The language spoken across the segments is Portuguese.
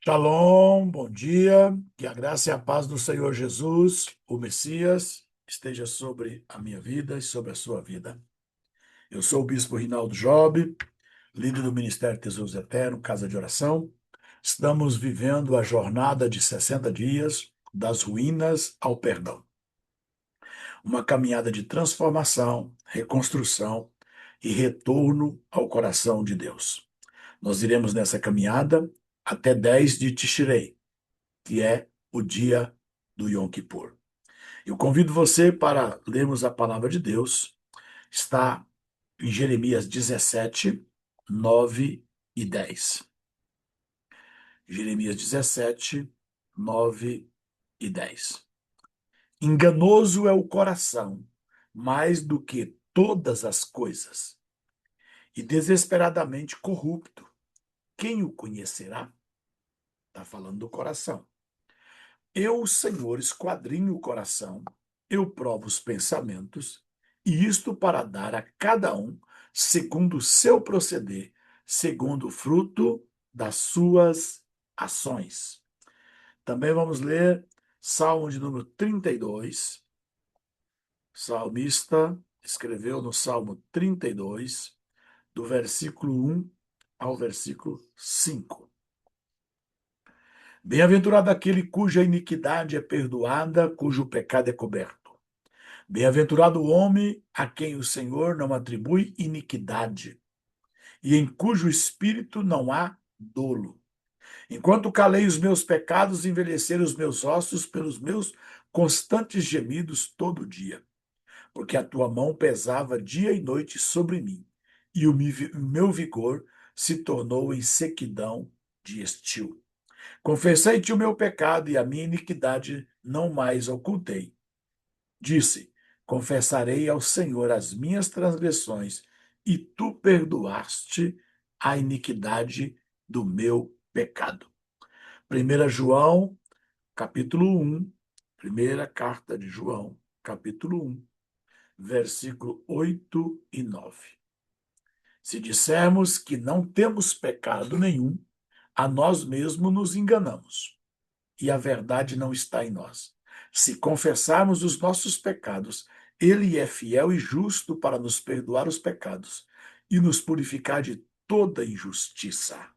Shalom, bom dia, que a graça e a paz do Senhor Jesus, o Messias, esteja sobre a minha vida e sobre a sua vida. Eu sou o Bispo Rinaldo Jobe, líder do Ministério Tesouros Eterno, Casa de Oração. Estamos vivendo a jornada de 60 dias, das ruínas ao perdão. Uma caminhada de transformação, reconstrução e retorno ao coração de Deus. Nós iremos nessa caminhada até 10 de Tishrei, que é o dia do Yom Kippur. Eu convido você para lermos a palavra de Deus. Está em Jeremias 17, 9 e 10. Jeremias 17, 9 e 10. Enganoso é o coração, mais do que todas as coisas, e desesperadamente corrupto. Quem o conhecerá? Está falando do coração. Eu, o Senhor, esquadrinho o coração, eu provo os pensamentos, e isto para dar a cada um, segundo o seu proceder, segundo o fruto das suas ações. Também vamos ler Salmo de número 32. O salmista escreveu no Salmo 32, do versículo 1 ao versículo 5. Bem-aventurado aquele cuja iniquidade é perdoada, cujo pecado é coberto. Bem-aventurado o homem a quem o Senhor não atribui iniquidade, e em cujo espírito não há dolo. Enquanto calei os meus pecados, envelheceram os meus ossos pelos meus constantes gemidos todo dia. Porque a tua mão pesava dia e noite sobre mim, e o meu vigor se tornou em sequidão de estio. Confessei-te o meu pecado e a minha iniquidade não mais ocultei. Disse: confessarei ao Senhor as minhas transgressões, e tu perdoaste a iniquidade do meu pecado. 1 João, capítulo 1, primeira carta de João, capítulo 1, versículo 8 e 9. Se dissermos que não temos pecado nenhum, a nós mesmos nos enganamos, e a verdade não está em nós. Se confessarmos os nossos pecados, ele é fiel e justo para nos perdoar os pecados e nos purificar de toda injustiça.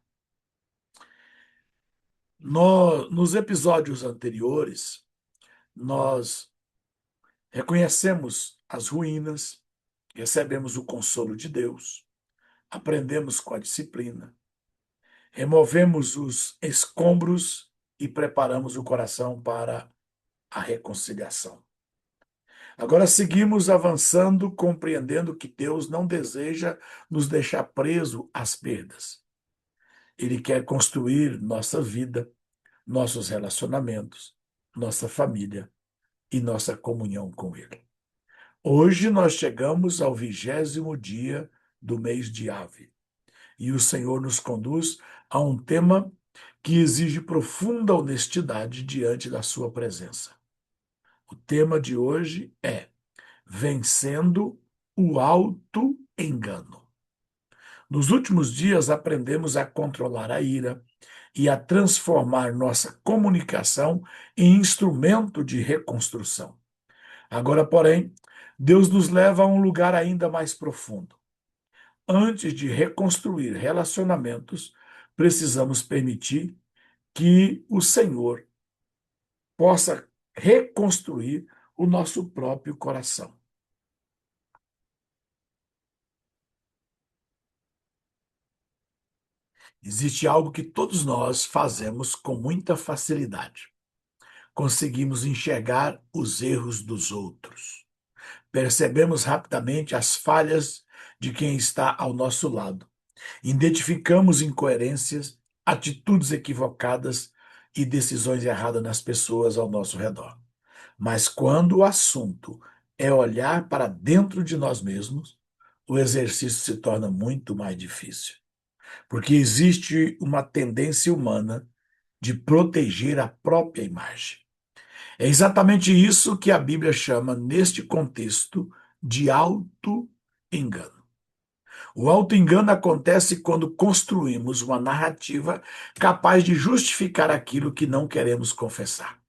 Nos episódios anteriores, nós reconhecemos as ruínas, recebemos o consolo de Deus, aprendemos com a disciplina, removemos os escombros e preparamos o coração para a reconciliação. Agora seguimos avançando, compreendendo que Deus não deseja nos deixar preso às perdas. Ele quer construir nossa vida, nossos relacionamentos, nossa família e nossa comunhão com Ele. Hoje nós chegamos ao 20º dia do mês de Ave e o Senhor nos conduz a um tema que exige profunda honestidade diante da sua presença. O tema de hoje é vencendo o auto-engano. Nos últimos dias, aprendemos a controlar a ira e a transformar nossa comunicação em instrumento de reconstrução. Agora, porém, Deus nos leva a um lugar ainda mais profundo. Antes de reconstruir relacionamentos, precisamos permitir que o Senhor possa reconstruir o nosso próprio coração. Existe algo que todos nós fazemos com muita facilidade. Conseguimos enxergar os erros dos outros. Percebemos rapidamente as falhas de quem está ao nosso lado. Identificamos incoerências, atitudes equivocadas e decisões erradas nas pessoas ao nosso redor. Mas quando o assunto é olhar para dentro de nós mesmos, o exercício se torna muito mais difícil. Porque existe uma tendência humana de proteger a própria imagem. É exatamente isso que a Bíblia chama, neste contexto, de auto-engano. O auto-engano acontece quando construímos uma narrativa capaz de justificar aquilo que não queremos confessar.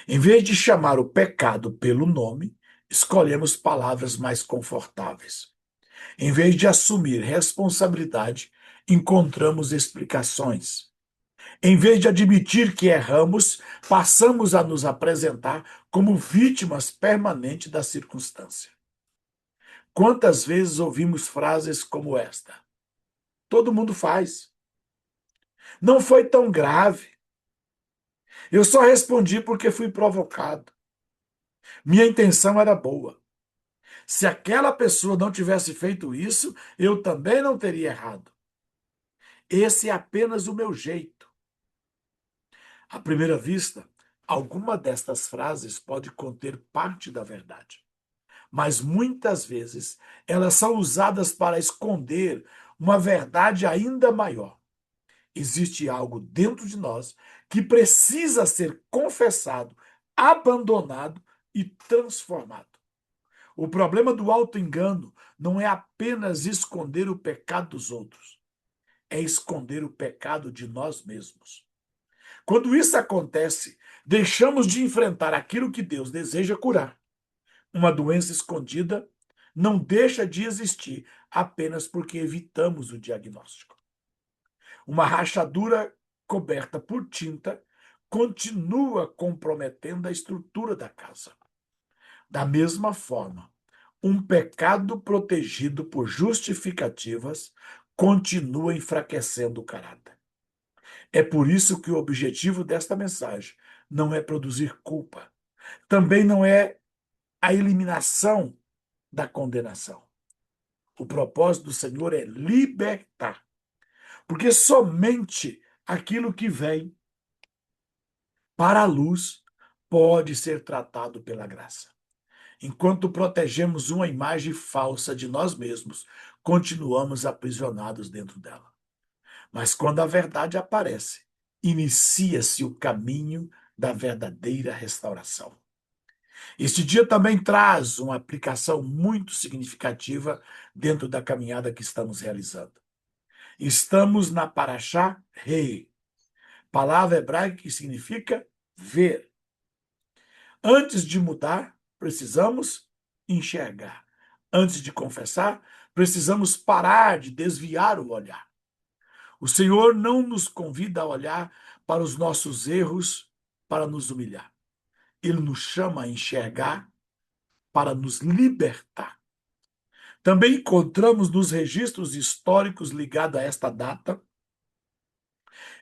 Em vez de chamar o pecado pelo nome, escolhemos palavras mais confortáveis. Em vez de assumir responsabilidade, encontramos explicações. Em vez de admitir que erramos, passamos a nos apresentar como vítimas permanentes da circunstância. Quantas vezes ouvimos frases como esta? Todo mundo faz. Não foi tão grave. Eu só respondi porque fui provocado. Minha intenção era boa. Se aquela pessoa não tivesse feito isso, eu também não teria errado. Esse é apenas o meu jeito. À primeira vista, alguma destas frases pode conter parte da verdade, mas muitas vezes elas são usadas para esconder uma verdade ainda maior. Existe algo dentro de nós que precisa ser confessado, abandonado e transformado. O problema do auto-engano não é apenas esconder o pecado dos outros, é esconder o pecado de nós mesmos. Quando isso acontece, deixamos de enfrentar aquilo que Deus deseja curar. Uma doença escondida não deixa de existir apenas porque evitamos o diagnóstico. Uma rachadura coberta por tinta continua comprometendo a estrutura da casa. Da mesma forma, um pecado protegido por justificativas continua enfraquecendo o caráter. É por isso que o objetivo desta mensagem não é produzir culpa, também não é a eliminação da condenação. O propósito do Senhor é libertar, porque somente aquilo que vem para a luz pode ser tratado pela graça. Enquanto protegemos uma imagem falsa de nós mesmos, continuamos aprisionados dentro dela. Mas quando a verdade aparece, inicia-se o caminho da verdadeira restauração. Este dia também traz uma aplicação muito significativa dentro da caminhada que estamos realizando. Estamos na Parashá Rei, palavra hebraica que significa ver. Antes de mudar, precisamos enxergar. Antes de confessar, precisamos parar de desviar o olhar. O Senhor não nos convida a olhar para os nossos erros para nos humilhar. Ele nos chama a enxergar para nos libertar. Também encontramos nos registros históricos ligados a esta data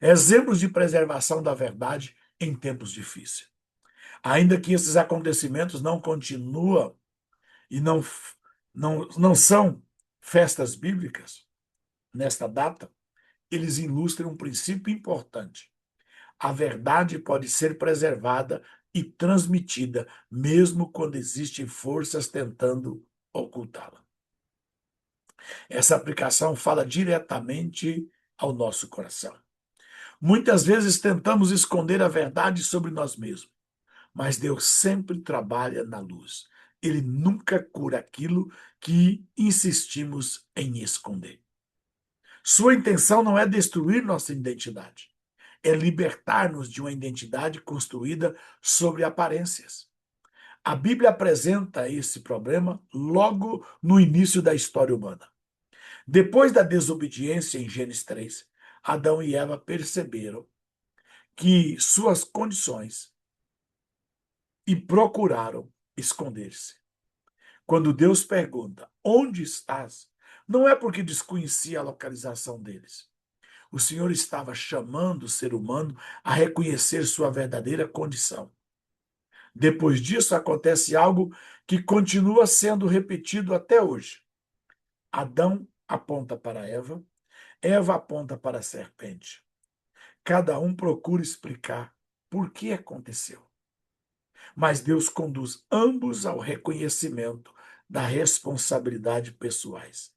exemplos de preservação da verdade em tempos difíceis. Ainda que esses acontecimentos não continuam e não são festas bíblicas nesta data, eles ilustram um princípio importante. A verdade pode ser preservada e transmitida, mesmo quando existem forças tentando ocultá-la. Essa aplicação fala diretamente ao nosso coração. Muitas vezes tentamos esconder a verdade sobre nós mesmos, mas Deus sempre trabalha na luz. Ele nunca cura aquilo que insistimos em esconder. Sua intenção não é destruir nossa identidade, é libertar-nos de uma identidade construída sobre aparências. A Bíblia apresenta esse problema logo no início da história humana. Depois da desobediência em Gênesis 3, Adão e Eva perceberam que suas condições e procuraram esconder-se. Quando Deus pergunta, onde estás? Não é porque desconhecia a localização deles. O Senhor estava chamando o ser humano a reconhecer sua verdadeira condição. Depois disso, acontece algo que continua sendo repetido até hoje. Adão aponta para Eva, Eva aponta para a serpente. Cada um procura explicar por que aconteceu. Mas Deus conduz ambos ao reconhecimento da responsabilidade pessoais.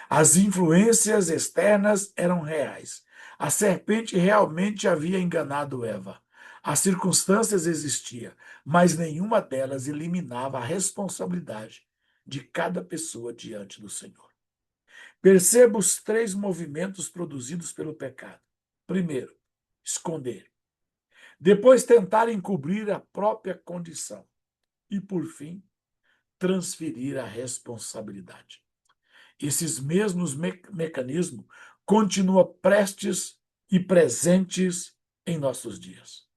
As influências externas eram reais. A serpente realmente havia enganado Eva. As circunstâncias existiam, mas nenhuma delas eliminava a responsabilidade de cada pessoa diante do Senhor. Perceba os três movimentos produzidos pelo pecado. Primeiro, esconder. Depois, tentar encobrir a própria condição. E, por fim, transferir a responsabilidade. Esses mesmos mecanismos continuam prestes e presentes em nossos dias.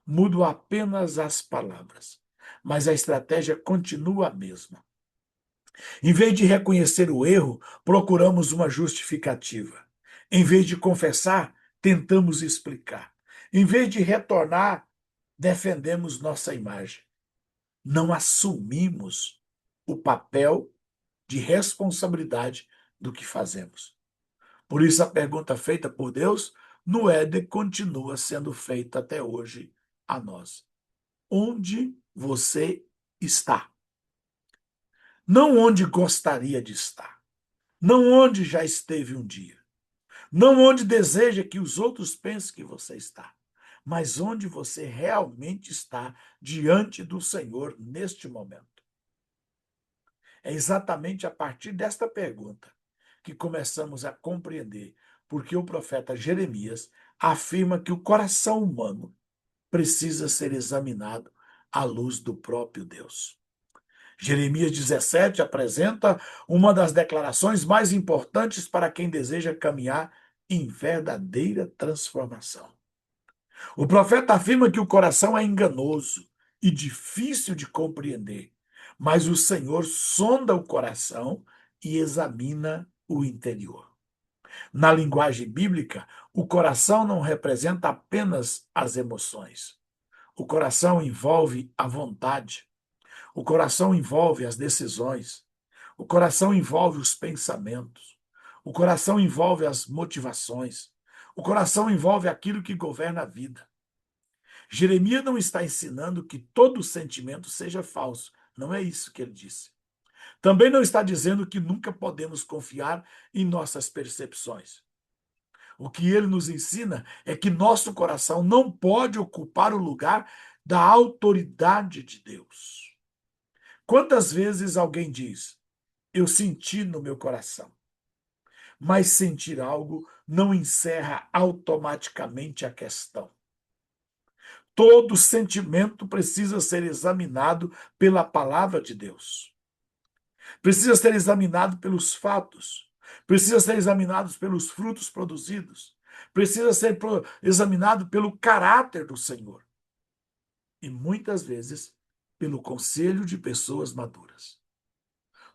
Mudam apenas as palavras, mas a estratégia continua a mesma. Em vez de reconhecer o erro, procuramos uma justificativa. Em vez de confessar, tentamos explicar. Em vez de retornar, defendemos nossa imagem. Não assumimos o papel de responsabilidade do que fazemos. Por isso, a pergunta feita por Deus no Éden continua sendo feita até hoje a nós. Onde você está? Não onde gostaria de estar. Não onde já esteve um dia. Não onde deseja que os outros pensem que você está. Mas onde você realmente está diante do Senhor neste momento. É exatamente a partir desta pergunta que começamos a compreender porque o profeta Jeremias afirma que o coração humano precisa ser examinado à luz do próprio Deus. Jeremias 17 apresenta uma das declarações mais importantes para quem deseja caminhar em verdadeira transformação. O profeta afirma que o coração é enganoso e difícil de compreender, mas o Senhor sonda o coração e examina o interior. Na linguagem bíblica, o coração não representa apenas as emoções. O coração envolve a vontade, o coração envolve as decisões, o coração envolve os pensamentos, o coração envolve as motivações, o coração envolve aquilo que governa a vida. Jeremias não está ensinando que todo sentimento seja falso. Não é isso que ele disse. Também não está dizendo que nunca podemos confiar em nossas percepções. O que ele nos ensina é que nosso coração não pode ocupar o lugar da autoridade de Deus. Quantas vezes alguém diz, eu senti no meu coração, mas sentir algo não encerra automaticamente a questão. Todo sentimento precisa ser examinado pela palavra de Deus. Precisa ser examinado pelos fatos. Precisa ser examinado pelos frutos produzidos. Precisa ser examinado pelo caráter do Senhor. E muitas vezes pelo conselho de pessoas maduras.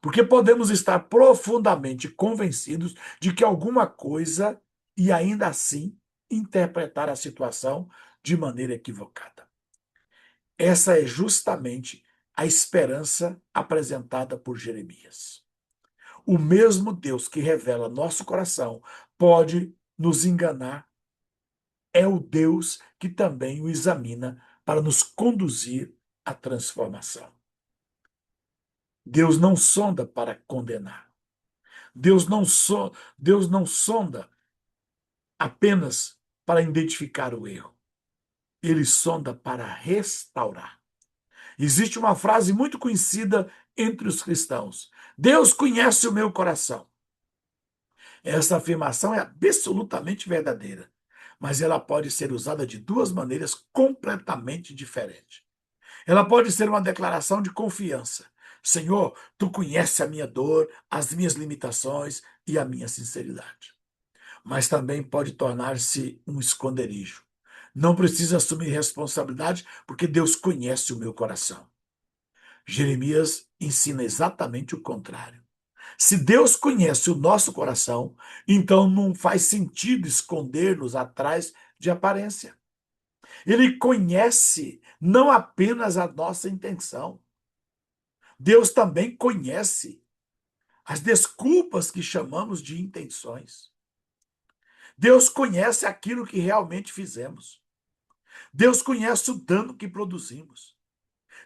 Porque podemos estar profundamente convencidos de que alguma coisa e ainda assim interpretar a situação de maneira equivocada. Essa é justamente a esperança apresentada por Jeremias. O mesmo Deus que revela nosso coração pode nos enganar. É o Deus que também o examina para nos conduzir à transformação. Deus não sonda para condenar. Deus não sonda apenas para identificar o erro. Ele sonda para restaurar. Existe uma frase muito conhecida entre os cristãos: Deus conhece o meu coração. Essa afirmação é absolutamente verdadeira, mas ela pode ser usada de duas maneiras completamente diferentes. Ela pode ser uma declaração de confiança. Senhor, tu conheces a minha dor, as minhas limitações e a minha sinceridade. Mas também pode tornar-se um esconderijo. Não precisa assumir responsabilidade porque Deus conhece o meu coração. Jeremias ensina exatamente o contrário. Se Deus conhece o nosso coração, então não faz sentido esconder-nos atrás de aparência. Ele conhece não apenas a nossa intenção, Deus também conhece as desculpas que chamamos de intenções. Deus conhece aquilo que realmente fizemos. Deus conhece o dano que produzimos.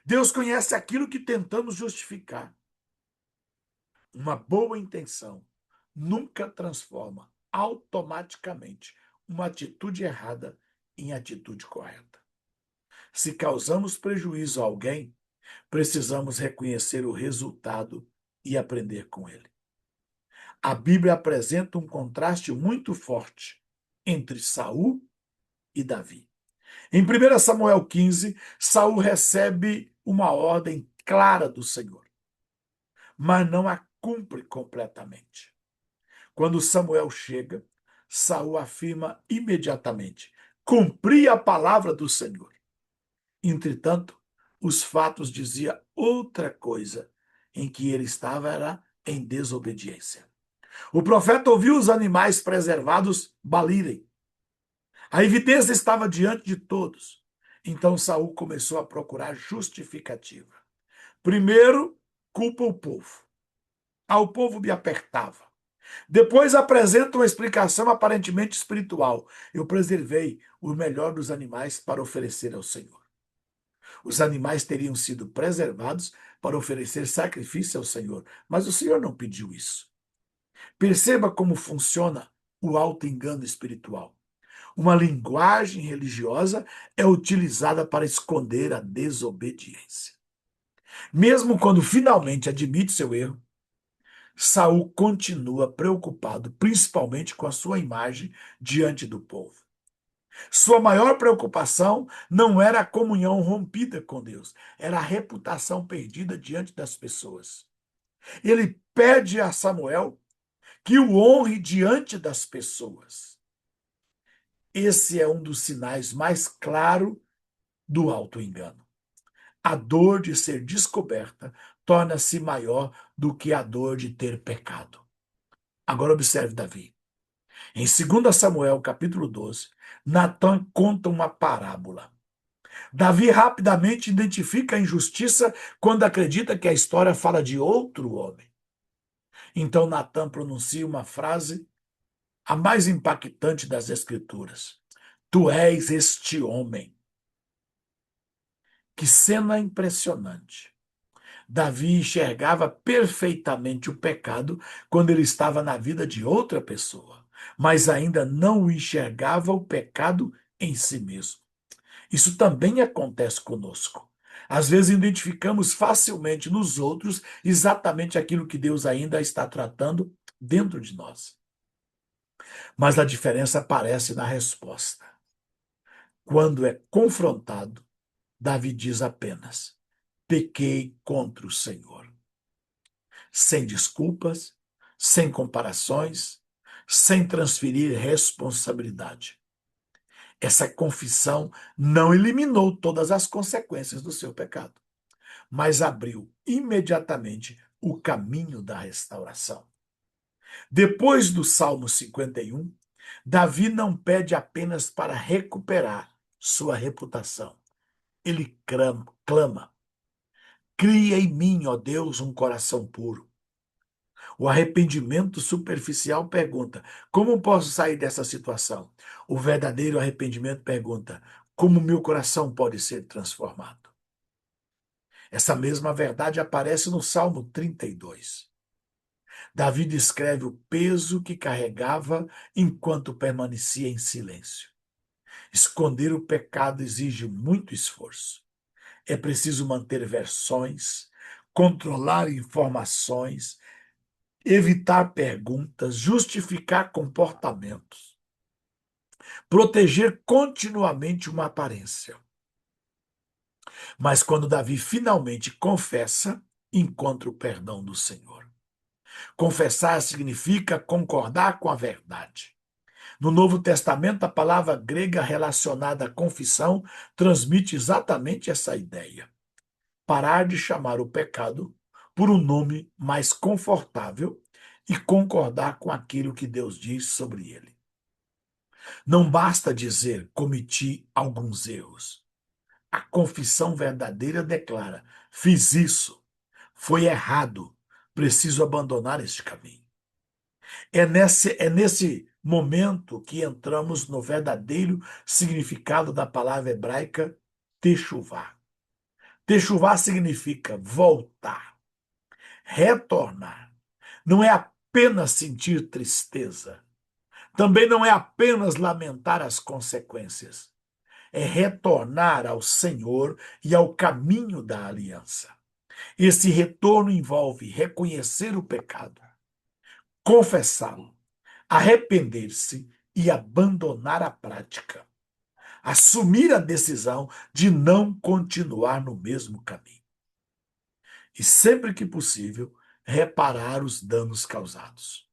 Deus conhece aquilo que tentamos justificar. Uma boa intenção nunca transforma automaticamente uma atitude errada em atitude correta. Se causamos prejuízo a alguém, precisamos reconhecer o resultado e aprender com ele. A Bíblia apresenta um contraste muito forte entre Saul e Davi. Em 1 Samuel 15, Saul recebe uma ordem clara do Senhor, mas não a cumpre completamente. Quando Samuel chega, Saul afirma imediatamente: cumpri a palavra do Senhor. Entretanto, os fatos diziam outra coisa, em que ele estava era em desobediência. O profeta ouviu os animais preservados balirem. A evidência estava diante de todos. Então Saul começou a procurar justificativa. Primeiro, culpa o povo. O povo me apertava. Depois apresenta uma explicação aparentemente espiritual. Eu preservei o melhor dos animais para oferecer ao Senhor. Os animais teriam sido preservados para oferecer sacrifício ao Senhor, mas o Senhor não pediu isso. Perceba como funciona o auto-engano espiritual. Uma linguagem religiosa é utilizada para esconder a desobediência. Mesmo quando finalmente admite seu erro, Saul continua preocupado, principalmente com a sua imagem diante do povo. Sua maior preocupação não era a comunhão rompida com Deus, era a reputação perdida diante das pessoas. Ele pede a Samuel que o honre diante das pessoas. Esse é um dos sinais mais claros do auto-engano. A dor de ser descoberta torna-se maior do que a dor de ter pecado. Agora observe Davi. Em 2 Samuel, capítulo 12, Natã conta uma parábola. Davi rapidamente identifica a injustiça quando acredita que a história fala de outro homem. Então Natã pronuncia uma frase, a mais impactante das Escrituras. Tu és este homem. Que cena impressionante. Davi enxergava perfeitamente o pecado quando ele estava na vida de outra pessoa, mas ainda não enxergava o pecado em si mesmo. Isso também acontece conosco. Às vezes identificamos facilmente nos outros exatamente aquilo que Deus ainda está tratando dentro de nós. Mas a diferença aparece na resposta. Quando é confrontado, Davi diz apenas: pequei contra o Senhor. Sem desculpas, sem comparações, sem transferir responsabilidade. Essa confissão não eliminou todas as consequências do seu pecado, mas abriu imediatamente o caminho da restauração. Depois do Salmo 51, Davi não pede apenas para recuperar sua reputação. Ele clama: cria em mim, ó Deus, um coração puro. O arrependimento superficial pergunta: como posso sair dessa situação? O verdadeiro arrependimento pergunta: como meu coração pode ser transformado? Essa mesma verdade aparece no Salmo 32. Davi descreve o peso que carregava enquanto permanecia em silêncio. Esconder o pecado exige muito esforço. É preciso manter versões, controlar informações, evitar perguntas, justificar comportamentos, proteger continuamente uma aparência. Mas quando Davi finalmente confessa, encontra o perdão do Senhor. Confessar significa concordar com a verdade. No Novo Testamento, a palavra grega relacionada à confissão transmite exatamente essa ideia. Parar de chamar o pecado por um nome mais confortável e concordar com aquilo que Deus diz sobre ele. Não basta dizer cometi alguns erros. A confissão verdadeira declara: fiz isso, foi errado, preciso abandonar este caminho. É nesse momento que entramos no verdadeiro significado da palavra hebraica techuvá. Techuvá significa voltar, retornar. Não é apenas sentir tristeza. Também não é apenas lamentar as consequências. É retornar ao Senhor e ao caminho da aliança. Esse retorno envolve reconhecer o pecado, confessá-lo, arrepender-se e abandonar a prática. Assumir a decisão de não continuar no mesmo caminho. E sempre que possível, reparar os danos causados.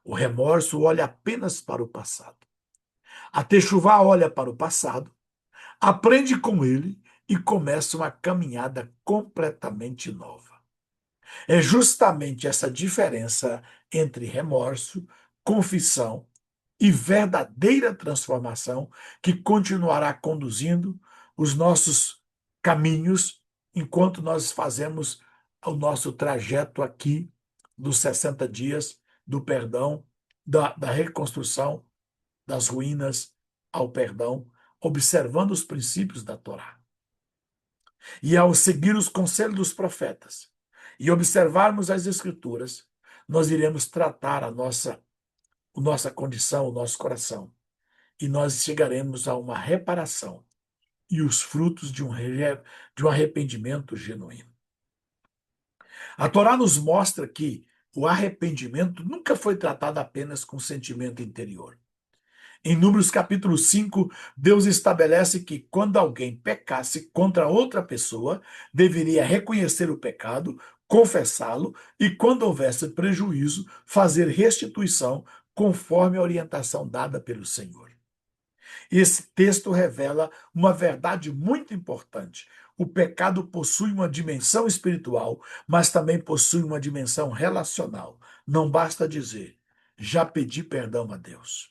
O remorso olha apenas para o passado. A techuvá olha para o passado, aprende com ele e começa uma caminhada completamente nova. É justamente essa diferença entre remorso, confissão e verdadeira transformação que continuará conduzindo os nossos caminhos enquanto nós fazemos o nosso trajeto aqui dos 60 dias do perdão, da reconstrução das ruínas ao perdão, observando os princípios da Torá. E ao seguir os conselhos dos profetas e observarmos as Escrituras, nós iremos tratar a nossa condição, o nosso coração, e nós chegaremos a uma reparação e os frutos de um arrependimento genuíno. A Torá nos mostra que o arrependimento nunca foi tratado apenas com sentimento interior. Em Números capítulo 5, Deus estabelece que quando alguém pecasse contra outra pessoa, deveria reconhecer o pecado, confessá-lo e, quando houvesse prejuízo, fazer restituição conforme a orientação dada pelo Senhor. Esse texto revela uma verdade muito importante. O pecado possui uma dimensão espiritual, mas também possui uma dimensão relacional. Não basta dizer, já pedi perdão a Deus.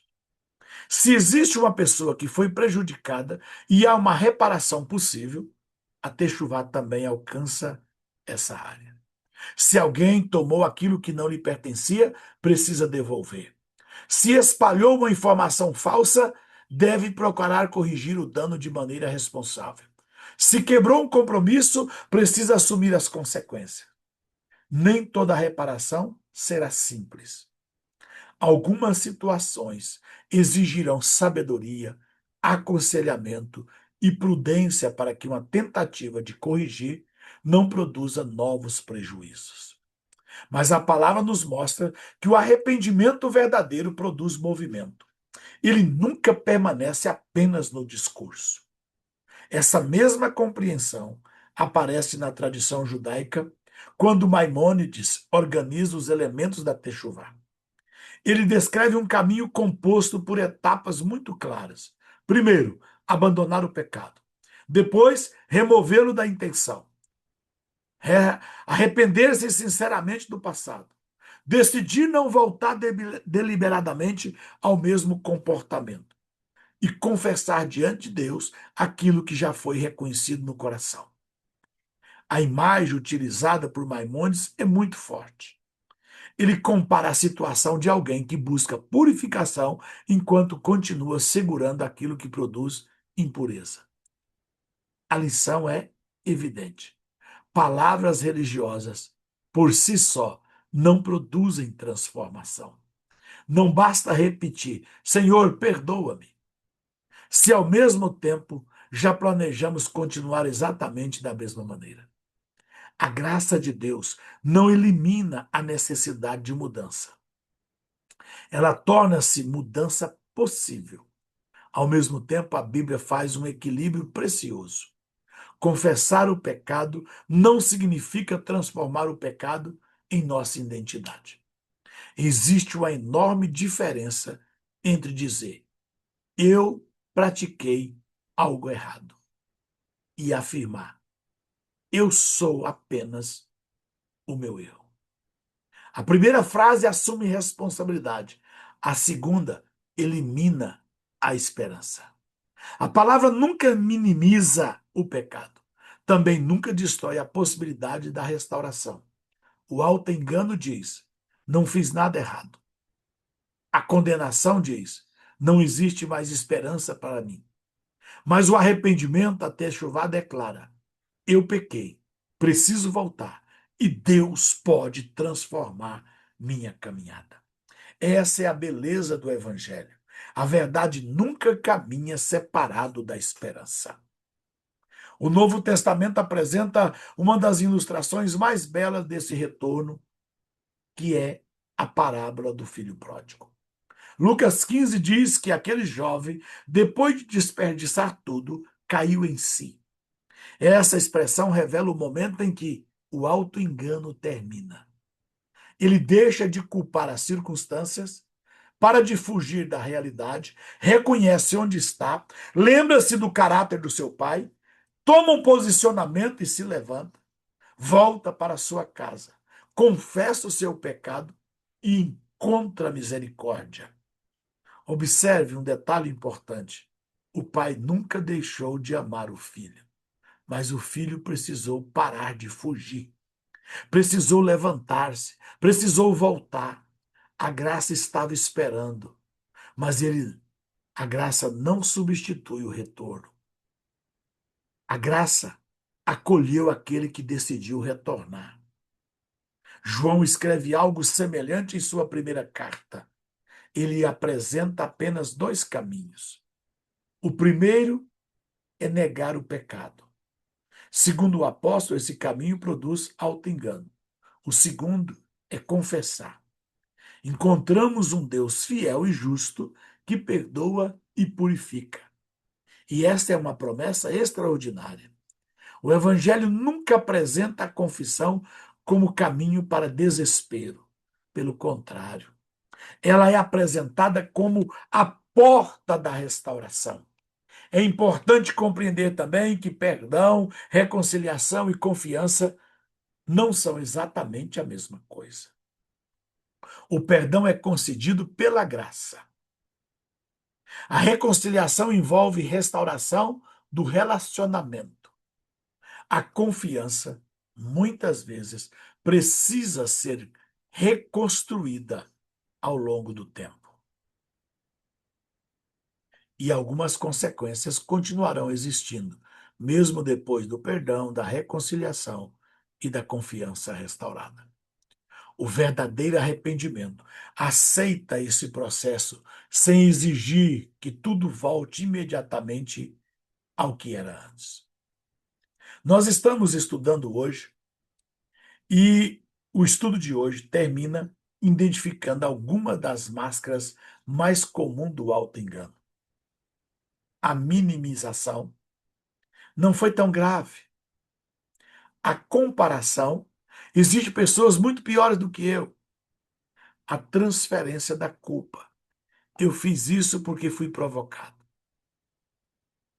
Se existe uma pessoa que foi prejudicada e há uma reparação possível, a techuvá também alcança essa área. Se alguém tomou aquilo que não lhe pertencia, precisa devolver. Se espalhou uma informação falsa, deve procurar corrigir o dano de maneira responsável. Se quebrou um compromisso, precisa assumir as consequências. Nem toda reparação será simples. Algumas situações exigirão sabedoria, aconselhamento e prudência para que uma tentativa de corrigir não produza novos prejuízos. Mas a palavra nos mostra que o arrependimento verdadeiro produz movimento. Ele nunca permanece apenas no discurso. Essa mesma compreensão aparece na tradição judaica quando Maimônides organiza os elementos da techuvá. Ele descreve um caminho composto por etapas muito claras. Primeiro, abandonar o pecado. Depois, removê-lo da intenção. Arrepender-se sinceramente do passado. Decidir não voltar deliberadamente ao mesmo comportamento. E confessar diante de Deus aquilo que já foi reconhecido no coração. A imagem utilizada por Maimônides é muito forte. Ele compara a situação de alguém que busca purificação enquanto continua segurando aquilo que produz impureza. A lição é evidente. Palavras religiosas, por si só, não produzem transformação. Não basta repetir, Senhor, perdoa-me, se ao mesmo tempo já planejamos continuar exatamente da mesma maneira. A graça de Deus não elimina a necessidade de mudança. Ela torna-se mudança possível. Ao mesmo tempo, a Bíblia faz um equilíbrio precioso. Confessar o pecado não significa transformar o pecado em nossa identidade. Existe uma enorme diferença entre dizer eu pratiquei algo errado e afirmar eu sou apenas o meu erro. A primeira frase assume responsabilidade. A segunda elimina a esperança. A palavra nunca minimiza o pecado. Também nunca destrói a possibilidade da restauração. O auto-engano diz, não fiz nada errado. A condenação diz, não existe mais esperança para mim. Mas o arrependimento, a techuvá, declara, eu pequei, preciso voltar, e Deus pode transformar minha caminhada. Essa é a beleza do Evangelho. A verdade nunca caminha separado da esperança. O Novo Testamento apresenta uma das ilustrações mais belas desse retorno, que é a parábola do filho pródigo. Lucas 15 diz que aquele jovem, depois de desperdiçar tudo, caiu em si. Essa expressão revela o momento em que o auto-engano termina. Ele deixa de culpar as circunstâncias, para de fugir da realidade, reconhece onde está, lembra-se do caráter do seu pai, toma um posicionamento e se levanta, volta para sua casa, confessa o seu pecado e encontra misericórdia. Observe um detalhe importante. O pai nunca deixou de amar o filho, mas o filho precisou parar de fugir, precisou levantar-se, precisou voltar. A graça estava esperando, mas a graça não substitui o retorno. A graça acolheu aquele que decidiu retornar. João escreve algo semelhante em sua primeira carta. Ele apresenta apenas dois caminhos. O primeiro é negar o pecado. Segundo o apóstolo, esse caminho produz auto-engano. O segundo é confessar. Encontramos um Deus fiel e justo que perdoa e purifica. E esta é uma promessa extraordinária. O Evangelho nunca apresenta a confissão como caminho para desespero. Pelo contrário, ela é apresentada como a porta da restauração. É importante compreender também que perdão, reconciliação e confiança não são exatamente a mesma coisa. O perdão é concedido pela graça. A reconciliação envolve restauração do relacionamento. A confiança, muitas vezes, precisa ser reconstruída ao longo do tempo. E algumas consequências continuarão existindo, mesmo depois do perdão, da reconciliação e da confiança restaurada. O verdadeiro arrependimento aceita esse processo sem exigir que tudo volte imediatamente ao que era antes. Nós estamos estudando hoje e o estudo de hoje termina identificando algumas das máscaras mais comuns do auto-engano. A minimização não foi tão grave. A comparação, existem pessoas muito piores do que eu. A transferência da culpa. Eu fiz isso porque fui provocado.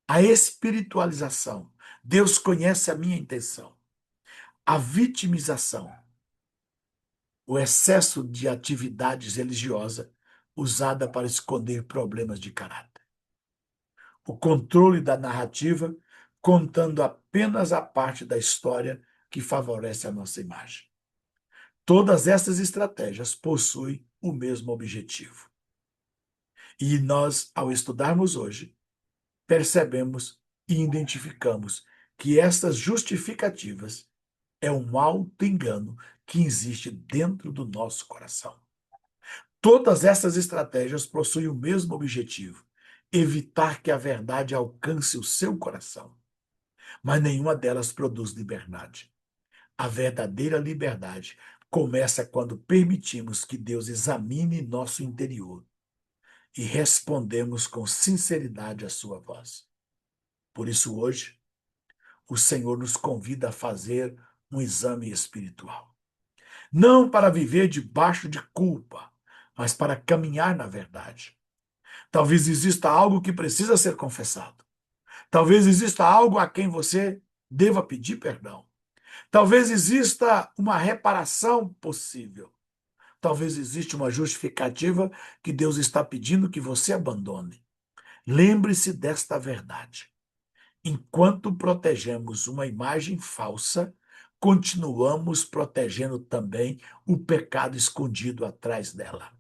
A espiritualização. Deus conhece a minha intenção. A vitimização. O excesso de atividades religiosa usada para esconder problemas de caráter. O controle da narrativa, contando apenas a parte da história que favorece a nossa imagem. Todas essas estratégias possuem o mesmo objetivo. E nós, ao estudarmos hoje, percebemos e identificamos que essas justificativas é um auto-engano que existe dentro do nosso coração. Todas essas estratégias possuem o mesmo objetivo: evitar que a verdade alcance o seu coração. Mas nenhuma delas produz liberdade. A verdadeira liberdade começa quando permitimos que Deus examine nosso interior e respondemos com sinceridade à sua voz. Por isso, hoje, o Senhor nos convida a fazer um exame espiritual. Não para viver debaixo de culpa, mas para caminhar na verdade. Talvez exista algo que precisa ser confessado. Talvez exista algo a quem você deva pedir perdão. Talvez exista uma reparação possível. Talvez exista uma justificativa que Deus está pedindo que você abandone. Lembre-se desta verdade. Enquanto protegemos uma imagem falsa, continuamos protegendo também o pecado escondido atrás dela.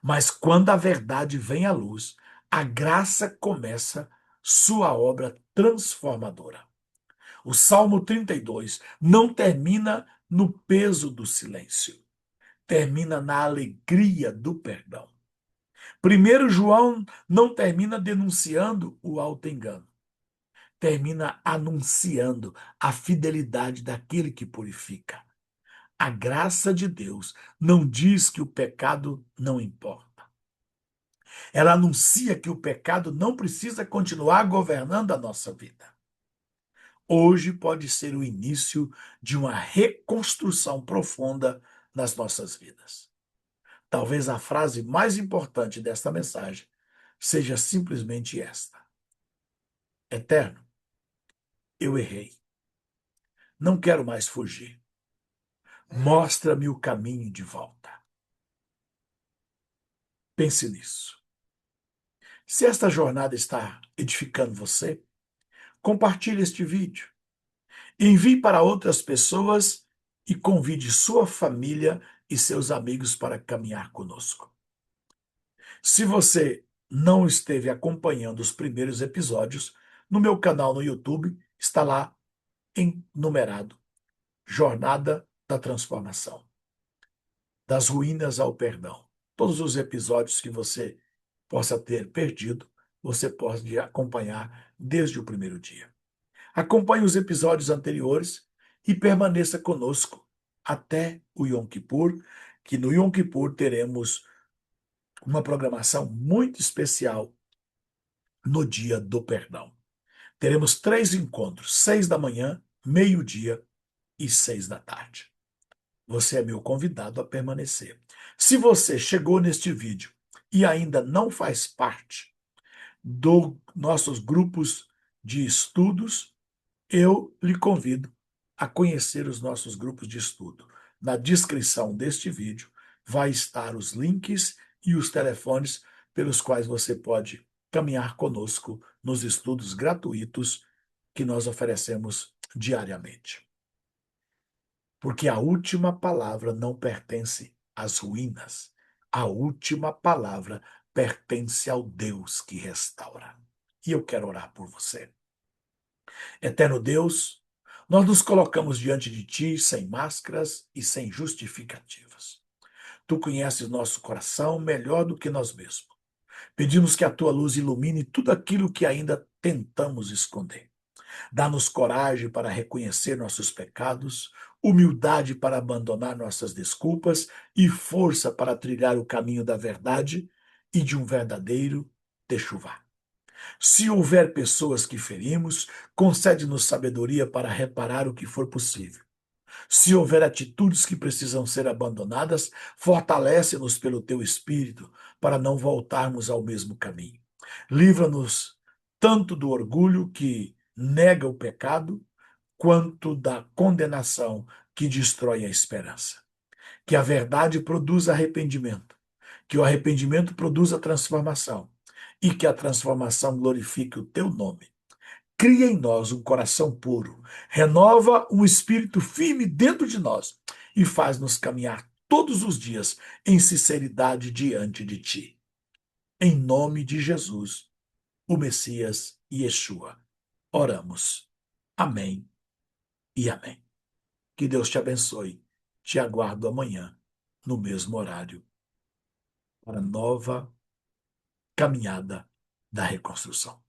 Mas quando a verdade vem à luz, a graça começa sua obra transformadora. O Salmo 32 não termina no peso do silêncio, termina na alegria do perdão. Primeiro João não termina denunciando o auto-engano, termina anunciando a fidelidade daquele que purifica. A graça de Deus não diz que o pecado não importa. Ela anuncia que o pecado não precisa continuar governando a nossa vida. Hoje pode ser o início de uma reconstrução profunda nas nossas vidas. Talvez a frase mais importante desta mensagem seja simplesmente esta: Eterno, eu errei. Não quero mais fugir. Mostra-me o caminho de volta. Pense nisso. Se esta jornada está edificando você, compartilhe este vídeo. Envie para outras pessoas e convide sua família e seus amigos para caminhar conosco. Se você não esteve acompanhando os primeiros episódios, no meu canal no YouTube está lá enumerado Jornada da Transformação, das ruínas ao perdão. Todos os episódios que você possa ter perdido, você pode acompanhar desde o primeiro dia. Acompanhe os episódios anteriores e permaneça conosco até o Yom Kippur, que no Yom Kippur teremos uma programação muito especial no dia do perdão. Teremos 3 encontros, 6 da manhã, meio-dia e 6 da tarde. Você é meu convidado a permanecer. Se você chegou neste vídeo e ainda não faz parte dos nossos grupos de estudos, eu lhe convido a conhecer os nossos grupos de estudo. Na descrição deste vídeo vai estar os links e os telefones pelos quais você pode caminhar conosco nos estudos gratuitos que nós oferecemos diariamente. Porque a última palavra não pertence às ruínas. A última palavra pertence ao Deus que restaura. E eu quero orar por você. Eterno Deus, nós nos colocamos diante de Ti sem máscaras e sem justificativas. Tu conheces nosso coração melhor do que nós mesmos. Pedimos que a Tua luz ilumine tudo aquilo que ainda tentamos esconder. Dá-nos coragem para reconhecer nossos pecados, humildade para abandonar nossas desculpas e força para trilhar o caminho da verdade e de um verdadeiro techuvá. Se houver pessoas que ferimos, concede-nos sabedoria para reparar o que for possível. Se houver atitudes que precisam ser abandonadas, fortalece-nos pelo teu espírito para não voltarmos ao mesmo caminho. Livra-nos tanto do orgulho que nega o pecado, quanto da condenação que destrói a esperança. Que a verdade produza arrependimento, que o arrependimento produza transformação e que a transformação glorifique o teu nome. Cria em nós um coração puro, renova um espírito firme dentro de nós e faz-nos caminhar todos os dias em sinceridade diante de ti. Em nome de Jesus, o Messias e Yeshua, oramos. Amém e amém. Que Deus te abençoe. Te aguardo amanhã, no mesmo horário, para a nova caminhada da reconstrução.